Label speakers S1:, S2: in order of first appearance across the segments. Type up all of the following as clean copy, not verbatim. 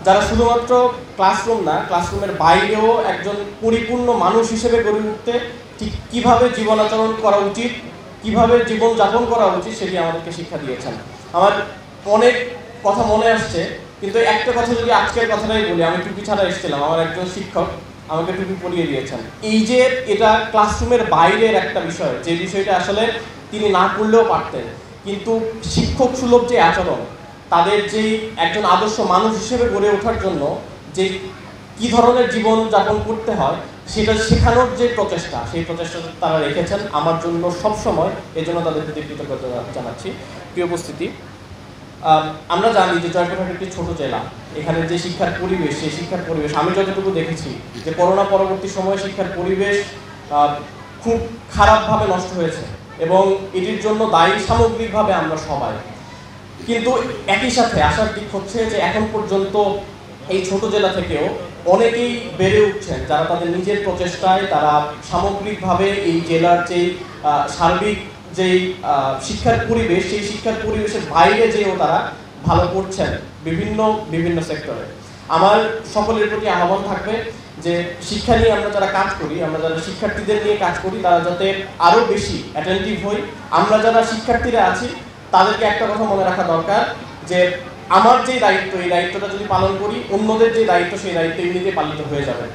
S1: যারা শুধুমাত্র ক্লাসরুম না, ক্লাসরুমের বাইরেও একজন পরিপূর্ণ মানুষ হিসেবে গড়ে উঠতে ঠিক কীভাবে জীবনাচরণ করা উচিত, কীভাবে জীবনযাপন করা উচিত, সেটি আমাদেরকে শিক্ষা দিয়েছেন। আমার অনেক কথা মনে আসছে, কিন্তু একটা কথা যদি আজকের কথাটাই বলি, আমি টুপি ছাড়া এসেছিলাম, আমার একজন শিক্ষক আমাকে টুপি পরিয়ে দিয়েছেন। এই যে এটা ক্লাসরুমের বাইরের একটা বিষয়, যে বিষয়টা আসলে তিনি না করলেও পারতেন, কিন্তু শিক্ষক সুলভ যে আচরণ, তাদের যেই একজন আদর্শ মানুষ হিসেবে গড়ে ওঠার জন্য যে কী ধরনের জীবন যাপন করতে হয় সেটা শেখানোর যে প্রচেষ্টা, সেই প্রচেষ্টাটা তারা রেখেছেন আমার জন্য সবসময়। এজন্য তাদের প্রতি কৃতজ্ঞতা জানাচ্ছি। প্রিয় উপস্থিতি, আমরা জানি যে জয়পুরহাট একটি ছোট জেলা। এখানে যে শিক্ষার পরিবেশ, সেই শিক্ষার পরিবেশ আমি যতটুকু দেখেছি যে করোনা পরবর্তী সময়ে শিক্ষার পরিবেশ খুব খারাপভাবে নষ্ট হয়েছে, এবং এটির জন্য দায়ী সামগ্রিকভাবে আমরা সবাই। কিন্তু একই সাথে আসার দিক হচ্ছে যে এখন পর্যন্ত এই ছোট জেলা থেকেও অনেকেই বেড়ে উঠছেন, যারা তাদের নিজের প্রচেষ্টায় তারা সামগ্রিকভাবে এই জেলার যেই সার্বিক যেই শিক্ষার পরিবেশ, সেই শিক্ষার পরিবেশের বাইরে যেও তারা ভালো করছেন বিভিন্ন সেক্টরে। আমার সকলের প্রতি আহ্বান থাকবে যে শিক্ষা নিয়ে আমরা যারা কাজ করি, আমরা যারা শিক্ষার্থীদের নিয়ে কাজ করি, তারা যাতে আরও বেশি অ্যাটেন্টিভ হই। আমরা যারা শিক্ষার্থীরা আছি তাদেরকে একটা কথা মনে রাখা দরকার যে আমার যে দায়িত্ব, এই দায়িত্বটা যদি পালন করি, অন্যদের যে দায়িত্ব, সেই দায়িত্ব এমনিতে পালিত হয়ে যাবে।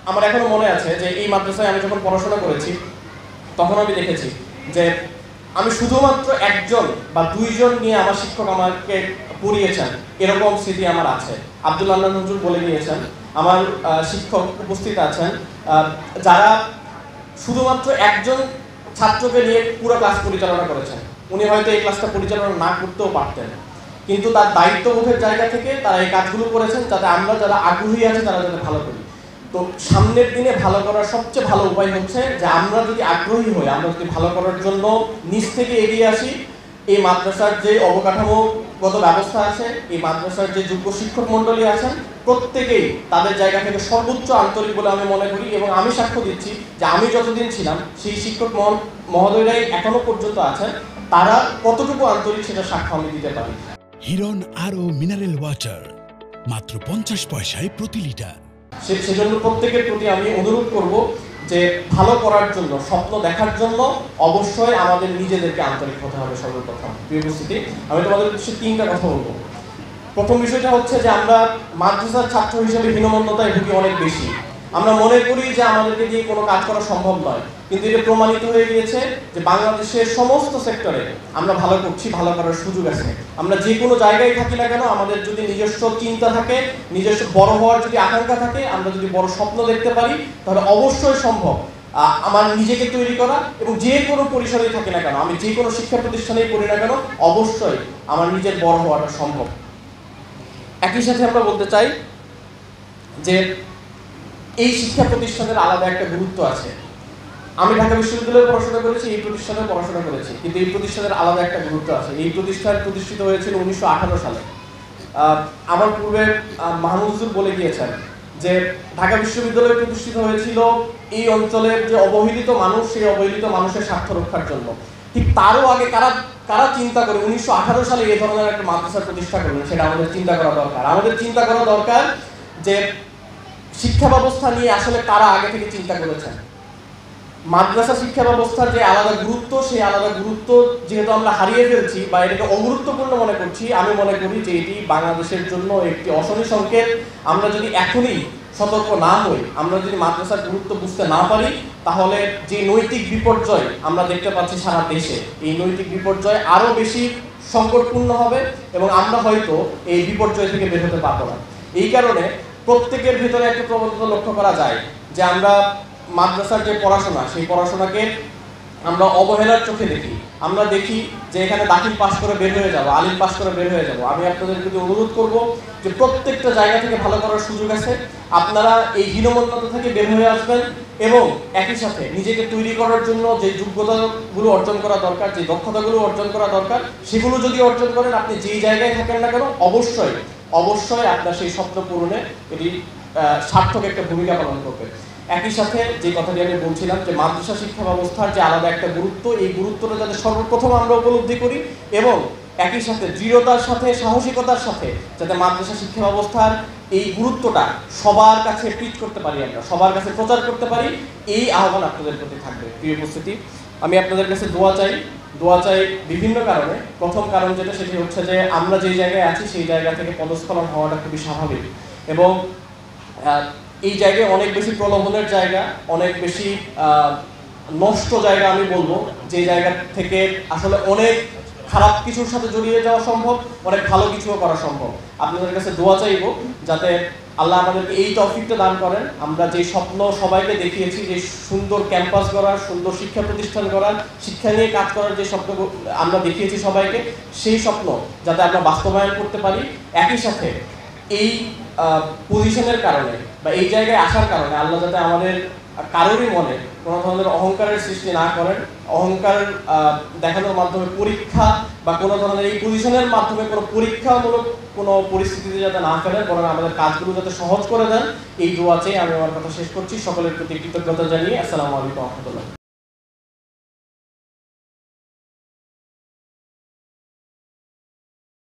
S1: আমার এখনো মনে আছে যে এই মাদ্রাসায় আমি যখন পড়াশোনা করেছি, তখন আমি দেখেছি যে আমি শুধুমাত্র একজন বা দুইজন নিয়ে আমার শিক্ষক আমাকে পড়িয়েছেন, এরকম স্মৃতি আমার আছে। আব্দুল আন্নান হুজুর বলে গিয়েছেন, আমার শিক্ষক উপস্থিত আছেন যারা শুধুমাত্র একজন ছাত্রকে নিয়ে পুরো ক্লাস পরিচালনা করেছেন। উনি হয়তো এই ক্লাসটা পরিচালনা না করতেও পারতেন, কিন্তু তার দায়িত্ববোধের জায়গা থেকে তারা এই কাজগুলো করেছেন যাতে আমরা যারা আগ্রহী আছি তারা যাতে ভালো করি। তো সামনের দিনে ভালো করার সবচেয়ে ভালো উপায় হচ্ছে যে আমরা যদি আগ্রহী হই, আমরা যদি ভালো করার জন্য নিজ থেকে এগিয়ে আসি। এই মাদ্রাসার যে অবকাঠামোগত ব্যবস্থা আছে, এই মাদ্রাসার যে যোগ্য শিক্ষক মণ্ডলী আছেন, প্রত্যেকেই তাদের জায়গা থেকে সর্বোচ্চ আন্তরিক বলে আমি মনে করি, এবং আমি সাক্ষ্য দিচ্ছি যে আমি যতদিন ছিলাম সেই শিক্ষক মহোদয়রাই এখনো পর্যন্ত আছেন। তারা কতটুকু আন্তরিক সেটা সাক্ষ্য আমি দিতে পারি।
S2: হিরন আরও মিনারেল ওয়াটার মাত্র 50 পয়সায় প্রতি লিটার।
S1: সেজন্য প্রত্যেকের প্রতি আমি অনুরোধ করব যে ভালো করার জন্য, স্বপ্ন দেখার জন্য অবশ্যই আমাদের নিজেদেরকে আন্তরিক হতে হবে। সর্বপ্রথম প্রিয় উপস্থিতি, আমি তোমাদের উদ্দেশ্যে 3টা কথা বলবো। প্রথম বিষয়টা হচ্ছে যে আমরা মাদ্রাসার ছাত্র হিসেবে হীনমন্যতায় ভুগি অনেক বেশি। আমরা মনে করি যে আমাদেরকে দিয়ে কোনো কাজ করা সম্ভব নয়, কিন্তু এটা প্রমাণিত হয়ে গিয়েছে যে বাংলাদেশের সমস্ত সেক্টরে আমরা ভালো করছি, ভালো করার সুযোগ আছে। আমরা যে কোনো জায়গায় থাকি না কেন, আমাদের যদি নিজস্ব চিন্তা থাকে, নিজস্ব বড় হওয়ার যদি আকাঙ্ক্ষা থাকে, আমরা যদি বড় স্বপ্ন দেখতে পারি, তাহলে অবশ্যই সম্ভব আমার নিজেকে তৈরি করা। এবং যে কোনো পরিসরেই থাকি না কেন, আমি যে কোনো শিক্ষা প্রতিষ্ঠানেই পড়ি না কেন, অবশ্যই আমার নিজের বড় হওয়াটা সম্ভব। একই সাথে আমরা বলতে চাই যে এই শিক্ষা প্রতিষ্ঠানের আলাদা একটা গুরুত্ব আছে। আমি ঢাকা বিশ্ববিদ্যালয়ে পড়াশোনা করেছি, এই প্রতিষ্ঠানে পড়াশোনা করেছি, কিন্তু এই প্রতিষ্ঠানের আলাদা একটা গুরুত্ব আছে। এই প্রতিষ্ঠান প্রতিষ্ঠিত হয়েছিল 1918 সালে। আমার পূর্বে মাহমুদুর বলে গিয়েছেন যে ঢাকা বিশ্ববিদ্যালয় প্রতিষ্ঠিত হয়েছিল এই অঞ্চলের যে অবহেলিত মানুষ, সেই অবহেলিত মানুষের স্বার্থ রক্ষার জন্য। ঠিক তারও আগে কারা চিন্তা করে 1918 সালে এই ধরনের একটা মাদ্রাসা প্রতিষ্ঠা করবেন, সেটা আমাদের চিন্তা করা দরকার। আমাদের চিন্তা করা দরকার যে শিক্ষা ব্যবস্থা নিয়ে আসলে কারা আগে থেকে চিন্তা করেছেন। মাদ্রাসা শিক্ষা ব্যবস্থার যে আলাদা গুরুত্ব, সেই আলাদা গুরুত্ব যেহেতু আমরা হারিয়ে ফেলছি বা এটাকে অগুরুত্বপূর্ণ মনে করছি, আমি মনে করি যে এটি বাংলাদেশের জন্য একটি অশনি সংকেত। আমরা যদি এখনই সতর্ক না হই, আমরা যদি মাদ্রাসার গুরুত্ব বুঝতে না পারি, তাহলে যে নৈতিক বিপর্যয় আমরা দেখতে পাচ্ছি সারা দেশে, এই নৈতিক বিপর্যয় আরও বেশি সংকটপূর্ণ হবে এবং আমরা হয়তো এই বিপর্যয় থেকে বের হতে পারবো না। এই কারণে প্রত্যেকের ভিতরে একটা প্রবণতা লক্ষ্য করা যায় যে আমরা মাদ্রাসার যে পড়াশোনা, সেই পড়াশোনাকে আমরা অবহেলার চোখে দেখি। আমরা দেখি যে এখানে দাখিল পাশ করে বের হয়ে যাবো, আলিম পাশ করে বের হয়ে যাবো। আমি আপনাদের যদি অনুরোধ করব যে প্রত্যেকটা জায়গা থেকে ভালো করার সুযোগ আছে। আপনারা এই হীনমন্যতা থেকে বের হয়ে আসবেন এবং একই সাথে নিজেকে তৈরি করার জন্য যে যোগ্যতাগুলো অর্জন করা দরকার, যে দক্ষতাগুলো অর্জন করা দরকার, সেগুলো যদি অর্জন করেন, আপনি যেই জায়গায় থাকেন না কেন, অবশ্যই আপনার সেই স্বপ্ন পূরণে এটি সার্থক একটা ভূমিকা পালন করবে। একই সাথে যে কথাটি আমি বলছিলাম যে মাদ্রাসা শিক্ষা ব্যবস্থার যে আলাদা একটা গুরুত্ব, এই গুরুত্বটা যাতে সর্বপ্রথম আমরা উপলব্ধি করি এবং একই সাথে দৃঢ়তার সাথে সাহসিকতার সাথে যাতে মাদ্রাসা শিক্ষা ব্যবস্থার এই গুরুত্বটা সবার কাছে পিচ করতে পারি, আমরা সবার কাছে প্রচার করতে পারি, এই আহ্বান আপনাদের প্রতি থাকবে। প্রিয় উপস্থিতি, আমি আপনাদের কাছে দোয়া চাই বিভিন্ন কারণে। প্রথম কারণ যেটা, সেটি হচ্ছে যে আমরা যেই জায়গায় আছি সেই জায়গা থেকে পদস্খলন হওয়াটা খুবই স্বাভাবিক, এবং এই জায়গায় অনেক বেশি প্রলোভনের জায়গা, অনেক বেশি নষ্ট জায়গা আমি বলবো, যে জায়গা থেকে আসলে অনেক খারাপ কিছুর সাথে জড়িয়ে যাওয়া সম্ভব, অনেক ভালো কিছুও করা সম্ভব। আপনাদের কাছে দোয়া চাইব যাতে আল্লাহ আমাদেরকে এই তৌফিকটা দান করেন, আমরা যে স্বপ্ন সবাইকে দেখিয়েছি, যে সুন্দর ক্যাম্পাস গড়ার, সুন্দর শিক্ষা প্রতিষ্ঠান গড়ার, শিক্ষা নিয়ে কাজ করার যে স্বপ্ন আমরা দেখিয়েছি সবাইকে, সেই স্বপ্ন যাতে আমরা বাস্তবায়ন করতে পারি। একই সাথে এই পজিশনের কারণে বা এই জায়গায় আসার কারণে আল্লাহ যাতে আমাদের কারোরই মনে কোনো ধরনের অহংকারের সৃষ্টি না করেন, অহংকার দেখানোর মাধ্যমে পরীক্ষা বা কোনো ধরনের এই পজিশনের মাধ্যমে কোনো পরীক্ষামূলক কোনো পরিস্থিতিতে যাতে না ফেলেন, বরং আমাদের কাজগুলো যাতে সহজ করে দেন, এই দোয়া চেয়ে আমি আমার কথা শেষ করছি। সকলের প্রতি কৃতজ্ঞতা জানিয়ে আসসালামু আলাইকুম ওয়া রাহমাতুল্লাহ।